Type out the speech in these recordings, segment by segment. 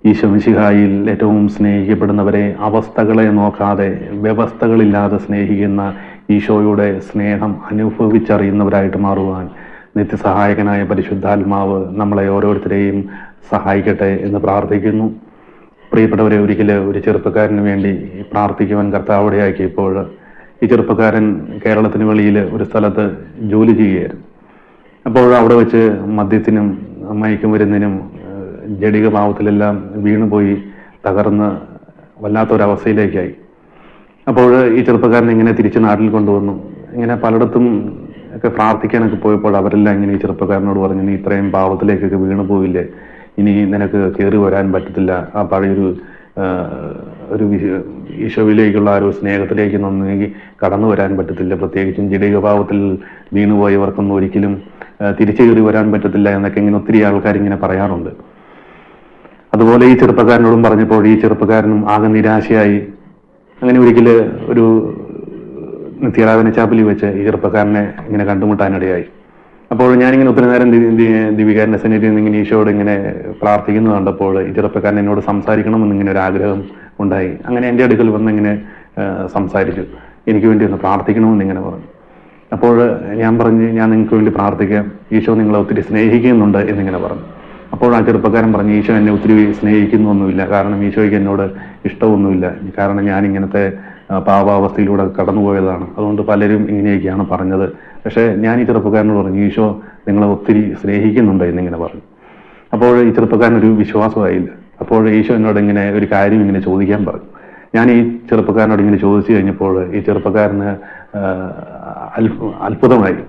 ഈശോ മിശിഹായിൽ ഏറ്റവും സ്നേഹിക്കപ്പെടുന്നവരെ അവസ്ഥകളെ നോക്കാതെ വ്യവസ്ഥകളില്ലാതെ സ്നേഹിക്കുന്ന ഈശോയുടെ സ്നേഹം അനുഭവിച്ചറിയുന്നവരായിട്ട് മാറുവാൻ നിത്യസഹായകനായ പരിശുദ്ധാത്മാവ് നമ്മളെ ഓരോരുത്തരെയും സഹായിക്കട്ടെ എന്ന് പ്രാർത്ഥിക്കുന്നു. പ്രിയപ്പെട്ടവരെ, ഒരു ചെറുപ്പക്കാരന് വേണ്ടി പ്രാർത്ഥിക്കുവാൻ കർത്താവിടെയാക്കിയപ്പോൾ ഈ ചെറുപ്പക്കാരൻ കേരളത്തിന് വെളിയിൽ ഒരു സ്ഥലത്ത് ജോലി ചെയ്യുകയായിരുന്നു. അപ്പോൾ അവിടെ വെച്ച് മദ്യത്തിനും മയക്കുമരുന്നിനും ജഡിക ഭാവത്തിലെല്ലാം വീണുപോയി തകർന്ന് വല്ലാത്തൊരവസ്ഥയിലേക്കായി. അപ്പോൾ ഈ ചെറുപ്പക്കാരൻ ഇങ്ങനെ തിരിച്ച് നാട്ടിൽ കൊണ്ടുവന്നു. ഇങ്ങനെ പലയിടത്തും ഒക്കെ പ്രാർത്ഥിക്കാനൊക്കെ പോയപ്പോൾ അവരെല്ലാം ഇങ്ങനെ ഈ ചെറുപ്പക്കാരനോട് പറഞ്ഞു, നീ ഇത്രയും പാവത്തിലേക്കൊക്കെ വീണു പോയില്ലേ, ഇനി നിനക്ക് കയറി വരാൻ പറ്റത്തില്ല, ആ പഴയൊരു ഈശോയിലേക്കുള്ള ഒരു സ്നേഹത്തിലേക്ക് നന്നെങ്കിൽ കടന്നു വരാൻ പറ്റത്തില്ല, പ്രത്യേകിച്ചും ജഡിക ഭാവത്തിൽ വീണുപോയവർക്കൊന്നും ഒരിക്കലും തിരിച്ചു കയറി വരാൻ പറ്റത്തില്ല എന്നൊക്കെ ഇങ്ങനെ ഒത്തിരി ആൾക്കാർ ഇങ്ങനെ പറയാറുണ്ട്. അതുപോലെ ഈ ചെറുപ്പക്കാരനോടും പറഞ്ഞപ്പോൾ ഈ ചെറുപ്പക്കാരനും ആകെ നിരാശയായി. അങ്ങനെ ഒരു നിത്യാരാധന ചാപ്പലിൽ വെച്ച് ഈ ചെറുപ്പക്കാരനെ ഇങ്ങനെ കണ്ടുമുട്ടാനിടയായി. അപ്പോൾ ഞാനിങ്ങനെ ഒത്തിരി നേരം ദിവികാരൻ്റെ സന്നിധിയിൽ നിന്ന് ഇങ്ങനെ ഈശോയോട് ഇങ്ങനെ പ്രാർത്ഥിക്കുന്നത് കണ്ടപ്പോൾ ഈ ചെറുപ്പക്കാരൻ എന്നോട് സംസാരിക്കണമെന്നിങ്ങനെ ഒരു ആഗ്രഹം ഉണ്ടായി. അങ്ങനെ എൻ്റെ അടുക്കൽ വന്ന് ഇങ്ങനെ സംസാരിച്ചു, എനിക്ക് വേണ്ടി ഒന്ന് പ്രാർത്ഥിക്കണമെന്നിങ്ങനെ പറഞ്ഞു. അപ്പോൾ ഞാൻ പറഞ്ഞു, ഞാൻ നിങ്ങൾക്ക് വേണ്ടി പ്രാർത്ഥിക്കാം, ഈശോ നിങ്ങളെ ഒത്തിരി സ്നേഹിക്കുന്നുണ്ട് എന്നിങ്ങനെ പറഞ്ഞു. അപ്പോൾ ആ ചെറുപ്പക്കാരൻ പറഞ്ഞു, ഈശോ എന്നെ ഒത്തിരി സ്നേഹിക്കുന്നൊന്നുമില്ല, കാരണം ഈശോയ്ക്ക് എന്നോട് ഇഷ്ടമൊന്നുമില്ല, കാരണം ഞാൻ ഇങ്ങനത്തെ പാപാവസ്ഥയിലൂടെ കടന്നുപോയതാണ്, അതുകൊണ്ട് പലരും ഇങ്ങനെയൊക്കെയാണ് പറഞ്ഞത്. പക്ഷേ ഞാൻ ഈ ചെറുപ്പക്കാരനോട് പറഞ്ഞു, ഈശോ നിങ്ങളെ ഒത്തിരി സ്നേഹിക്കുന്നുണ്ട് എന്നിങ്ങനെ പറഞ്ഞു. അപ്പോൾ ഈ ചെറുപ്പക്കാരനൊരു വിശ്വാസമായില്ല. അപ്പോൾ ഈശോ എന്നോട് ഇങ്ങനെ ഒരു കാര്യം ഇങ്ങനെ ചോദിക്കാൻ പറഞ്ഞു. ഞാൻ ഈ ചെറുപ്പക്കാരനോട് ഇങ്ങനെ ചോദിച്ചു കഴിഞ്ഞപ്പോൾ ഈ ചെറുപ്പക്കാരന് അത്ഭുതമായി.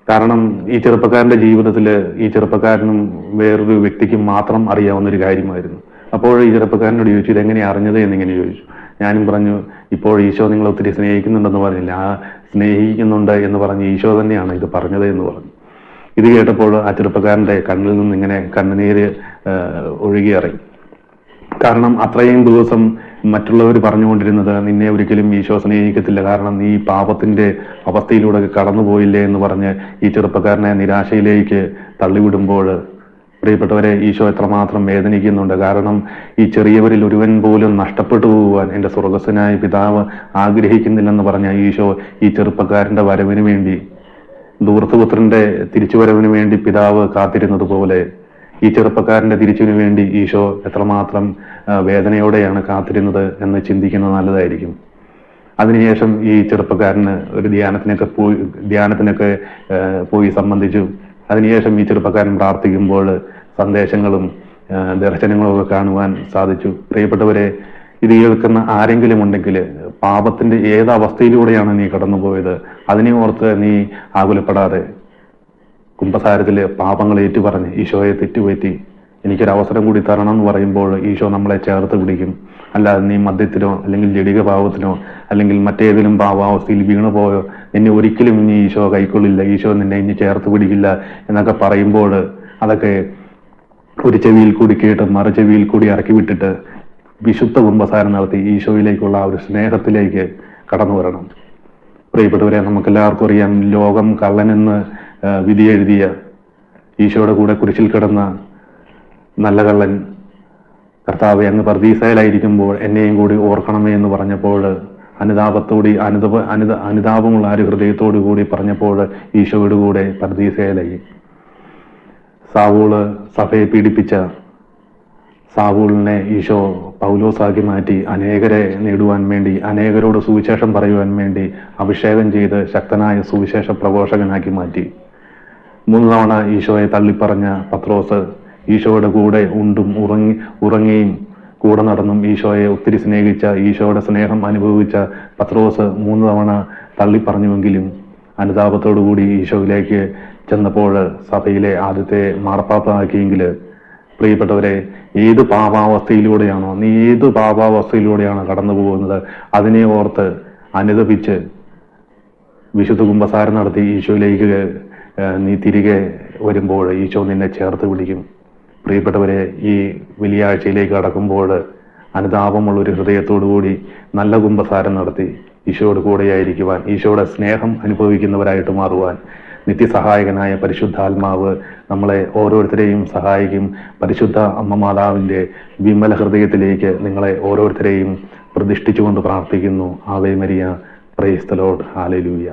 കാരണം ഈ ചെറുപ്പക്കാരൻ്റെ ജീവിതത്തിൽ ഈ ചെറുപ്പക്കാരനും വേറൊരു വ്യക്തിക്കും മാത്രം അറിയാവുന്നൊരു കാര്യമായിരുന്നു. അപ്പോൾ ഈ ചെറുപ്പക്കാരനോട് ചോദിച്ചു, ഇതെങ്ങനെയാണ് അറിഞ്ഞത് എന്നിങ്ങനെ ചോദിച്ചു. ഞാനും പറഞ്ഞു, ഇപ്പോൾ ഈശോ നിങ്ങളെ ഒത്തിരി സ്നേഹിക്കുന്നുണ്ടെന്ന് പറഞ്ഞില്ല, ആ സ്നേഹിക്കുന്നുണ്ട് എന്ന് പറഞ്ഞ് ഈശോ തന്നെയാണ് ഇത് പറഞ്ഞത് എന്ന് പറഞ്ഞു. ഇത് കേട്ടപ്പോൾ ആ ചെറുപ്പക്കാരൻ്റെ കണ്ണിൽ നിന്ന് ഇങ്ങനെ കണ്ണുനീര് ഒഴുകിയിറങ്ങി. കാരണം അത്രയും ദിവസം മറ്റുള്ളവർ പറഞ്ഞുകൊണ്ടിരുന്നത് നിന്നെ ഒരിക്കലും ഈശോ സ്നേഹിക്കത്തില്ല, കാരണം നീ പാപത്തിന്റെ അവസ്ഥയിലൂടെ കടന്നുപോയില്ലേ എന്ന് പറഞ്ഞ് ഈ ചെറുപ്പക്കാരനെ നിരാശയിലേക്ക് തള്ളിവിടുമ്പോൾ പ്രിയപ്പെട്ടവരെ, ഈശോ എത്രമാത്രം വേദനിക്കുന്നുണ്ട്. കാരണം ഈ ചെറിയവരിൽ ഒരുവൻ പോലും നഷ്ടപ്പെട്ടു പോകുവാൻ എൻ്റെ സ്വർഗസ്വനായ പിതാവ് ആഗ്രഹിക്കുന്നില്ലെന്ന് പറഞ്ഞ ഈശോ ഈ ചെറുപ്പക്കാരൻ്റെ വരവിന് വേണ്ടി, ധൂർത്തപുത്രന്റെ തിരിച്ചുവരവിന് വേണ്ടി പിതാവ് കാത്തിരുന്നത് പോലെ ഈ ചെറുപ്പക്കാരന്റെ തിരിച്ചിനു വേണ്ടി ഈശോ എത്രമാത്രം വേദനയോടെയാണ് കാത്തിരുന്നത് എന്ന് ചിന്തിക്കുന്നത് നല്ലതായിരിക്കും. അതിനുശേഷം ഈ ചെറുപ്പക്കാരന് ഒരു ധ്യാനത്തിനൊക്കെ പോയി സംബന്ധിച്ചു. അതിനുശേഷം ഈ ചെറുപ്പക്കാരൻ പ്രാർത്ഥിക്കുമ്പോൾ സന്ദേശങ്ങളും ദർശനങ്ങളും ഒക്കെ കാണുവാൻ സാധിച്ചു. പ്രിയപ്പെട്ടവരെ, ഇത് കേൾക്കുന്ന ആരെങ്കിലും ഉണ്ടെങ്കിൽ പാപത്തിന്റെ ഏത് അവസ്ഥയിലൂടെയാണ് നീ കടന്നുപോയത്, അതിനെ ഓർത്ത് നീ ആകുലപ്പെടാതെ കുംഭസാരത്തില് പാപങ്ങൾ ഏറ്റുപറഞ്ഞ് ഈശോയെ തെറ്റുപറ്റി എനിക്കൊരവസരം കൂടി തരണം എന്ന് പറയുമ്പോൾ ഈശോ നമ്മളെ ചേർത്ത് പിടിക്കും. അല്ലാതെ നീ മദ്യത്തിനോ അല്ലെങ്കിൽ ജഡിക പാവത്തിനോ അല്ലെങ്കിൽ മറ്റേതെങ്കിലും പാവാവസ്ഥയിൽ വീണുപോയോ നിന്നെ ഒരിക്കലും ഇനി ഈശോ കൈക്കൊള്ളില്ല, ഈശോ നിന്നെ ഇനി ചേർത്ത് പിടിക്കില്ല എന്നൊക്കെ പറയുമ്പോൾ അതൊക്കെ ഒരു ചെവിയിൽ കൂടി കേട്ട് മറു ചെവിയിൽ കൂടി ഇറക്കി വിട്ടിട്ട് വിശുദ്ധ കുംഭസാരം നടത്തി ഈശോയിലേക്കുള്ള ആ ഒരു സ്നേഹത്തിലേക്ക് കടന്നു വരണം. പ്രിയപ്പെട്ടവരെ, നമുക്കെല്ലാവർക്കും അറിയാം, ലോകം കള്ളനെന്ന് വിധി എഴുതിയ ഈശോയുടെ കൂടെ കുരിശിൽ കിടന്ന നല്ല കള്ളൻ കർത്താവെ അങ്ങ് പർദീസയിലായിരിക്കുമ്പോൾ എന്നെയും കൂടി ഓർക്കണമേ എന്ന് പറഞ്ഞപ്പോൾ അനുതാപമുള്ള ആ ഒരു ഹൃദയത്തോടു കൂടി പറഞ്ഞപ്പോൾ ഈശോയുടെ കൂടെ പർദീസയിലായി. സാവൂള് സഭയെ പീഡിപ്പിച്ച സാവൂളിനെ ഈശോ പൗലോസാക്കി മാറ്റി അനേകരെ നേടുവാൻ വേണ്ടി, അനേകരോട് സുവിശേഷം പറയുവാൻ വേണ്ടി അഭിഷേകം ചെയ്ത് ശക്തനായ സുവിശേഷ പ്രഘോഷകനാക്കി മാറ്റി. 3 തവണ ഈശോയെ തള്ളിപ്പറഞ്ഞ പത്രോസ് ഈശോയുടെ കൂടെ ഉണ്ടും ഉറങ്ങിയും കൂടെ നടന്നും ഈശോയെ ഒത്തിരി സ്നേഹിച്ച, ഈശോയുടെ സ്നേഹം അനുഭവിച്ച പത്രോസ് 3 തവണ തള്ളിപ്പറഞ്ഞുവെങ്കിലും അനുതാപത്തോടുകൂടി ഈശോയിലേക്ക് ചെന്നപ്പോൾ സഭയിലെ ആദ്യത്തെ മാർപ്പാപ്പയാക്കിയെങ്കിൽ പ്രിയപ്പെട്ടവരെ, ഏത് പാപാവസ്ഥയിലൂടെയാണോ കടന്നു പോകുന്നത് അതിനെ ഓർത്ത് അനുതപിച്ച് വിശുദ്ധ കുംഭസാരം നടത്തി ഈശോയിലേക്ക് നീ തിരികെ വരുമ്പോൾ ഈശോ നിന്നെ ചേർത്ത് പിടിക്കും. പ്രിയപ്പെട്ടവരെ, ഈ വെള്ളിയാഴ്ചയിലേക്ക് കടക്കുമ്പോൾ അനുതാപമുള്ളൊരു ഹൃദയത്തോടു കൂടി നല്ല കുംഭസാരം നടത്തി ഈശോയുടെ കൂടെയായിരിക്കുവാൻ, ഈശോയുടെ സ്നേഹം അനുഭവിക്കുന്നവരായിട്ട് മാറുവാൻ നിത്യസഹായകനായ പരിശുദ്ധാത്മാവ് നമ്മളെ ഓരോരുത്തരെയും സഹായിക്കും. പരിശുദ്ധ അമ്മ മാതാവിൻ്റെ വിമല ഹൃദയത്തിലേക്ക് നിങ്ങളെ ഓരോരുത്തരെയും പ്രതിഷ്ഠിച്ചുകൊണ്ട് പ്രാർത്ഥിക്കുന്നു. Ave Maria. Praise the Lord. Hallelujah.